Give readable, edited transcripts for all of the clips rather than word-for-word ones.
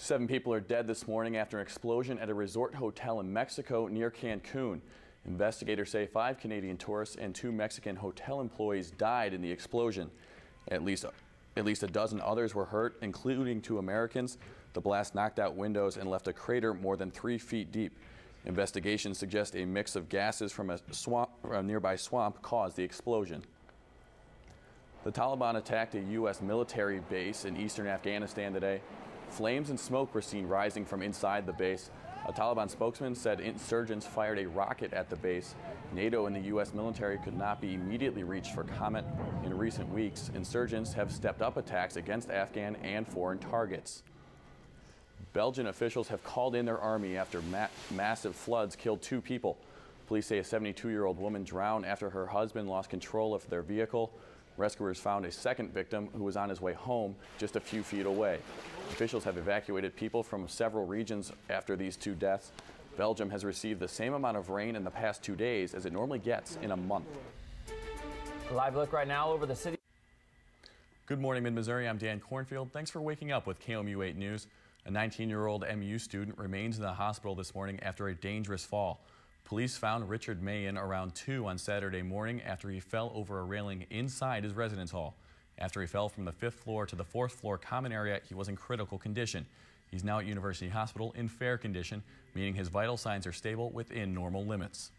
7 people are dead this morning after an explosion at a resort hotel in Mexico near Cancun. Investigators say 5 Canadian tourists and 2 Mexican hotel employees died in the explosion. At least a dozen others were hurt, including 2 Americans. The blast knocked out windows and left a crater more than 3 feet deep. Investigations suggest a mix of gases from a nearby swamp caused the explosion. The Taliban attacked a U.S. military base in eastern Afghanistan today. Flames and smoke were seen rising from inside the base. A Taliban spokesman said insurgents fired a rocket at the base. NATO and the U.S. military could not be immediately reached for comment. In recent weeks, insurgents have stepped up attacks against Afghan and foreign targets. Belgian officials have called in their army after massive floods killed 2 people. Police say a 72-year-old woman drowned after her husband lost control of their vehicle. Rescuers found a second victim who was on his way home just a few feet away. Officials have evacuated people from several regions after these 2 deaths. Belgium has received the same amount of rain in the past 2 days as it normally gets in a month. A live look right now over the city. Good morning, Mid-Missouri. I'm Dan Cornfield. Thanks for waking up with KOMU 8 News. A 19-year-old MU student remains in the hospital this morning after a dangerous fall. Police found Richard Mayen around 2 on Saturday morning after he fell over a railing inside his residence hall. After he fell from the 5th floor to the 4th floor common area, he was in critical condition. He's now at University Hospital in fair condition, meaning his vital signs are stable within normal limits.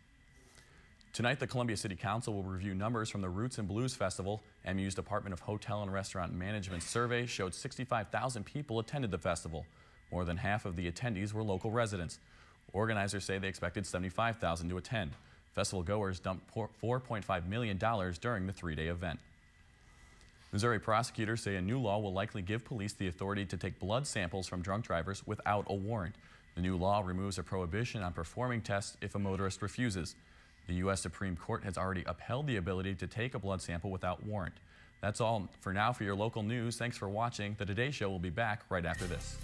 Tonight, the Columbia City Council will review numbers from the Roots and Blues Festival. MU's Department of Hotel and Restaurant Management survey showed 65,000 people attended the festival. More than half of the attendees were local residents. Organizers say they expected 75,000 to attend. Festival goers dumped $4.5 million during the 3-day event. Missouri prosecutors say a new law will likely give police the authority to take blood samples from drunk drivers without a warrant. The new law removes a prohibition on performing tests if a motorist refuses. The U.S. Supreme Court has already upheld the ability to take a blood sample without warrant. That's all for now for your local news. Thanks for watching. The Today Show will be back right after this.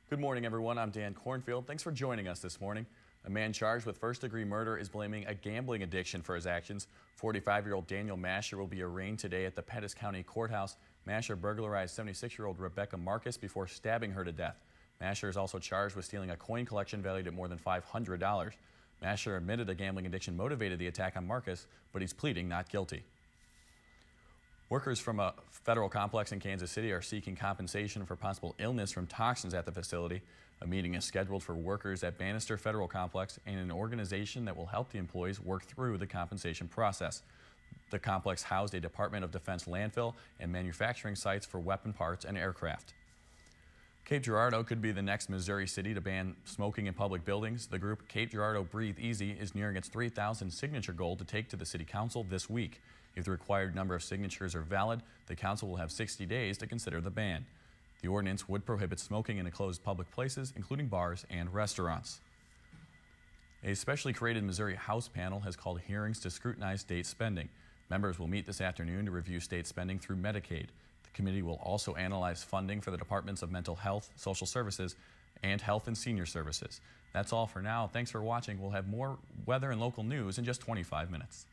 Good morning, everyone. I'm Dan Cornfield. Thanks for joining us this morning. A man charged with first-degree murder is blaming a gambling addiction for his actions. 45-year-old Daniel Masher will be arraigned today at the Pettis County Courthouse. Masher burglarized 76-year-old Rebecca Marcus before stabbing her to death. Masher is also charged with stealing a coin collection valued at more than $500. Masher admitted a gambling addiction motivated the attack on Marcus, but he's pleading not guilty. Workers from a federal complex in Kansas City are seeking compensation for possible illness from toxins at the facility. A meeting is scheduled for workers at Bannister Federal Complex and an organization that will help the employees work through the compensation process. The complex housed a Department of Defense landfill and manufacturing sites for weapon parts and aircraft. Cape Girardeau could be the next Missouri city to ban smoking in public buildings. The group Cape Girardeau Breathe Easy is nearing its 3,000 signature goal to take to the City Council this week. If the required number of signatures are valid, the council will have 60 days to consider the ban. The ordinance would prohibit smoking in enclosed public places, including bars and restaurants. A specially created Missouri House panel has called hearings to scrutinize state spending. Members will meet this afternoon to review state spending through Medicaid. The committee will also analyze funding for the Departments of Mental Health, Social Services, and Health and Senior Services. That's all for now. Thanks for watching. We'll have more weather and local news in just 25 minutes.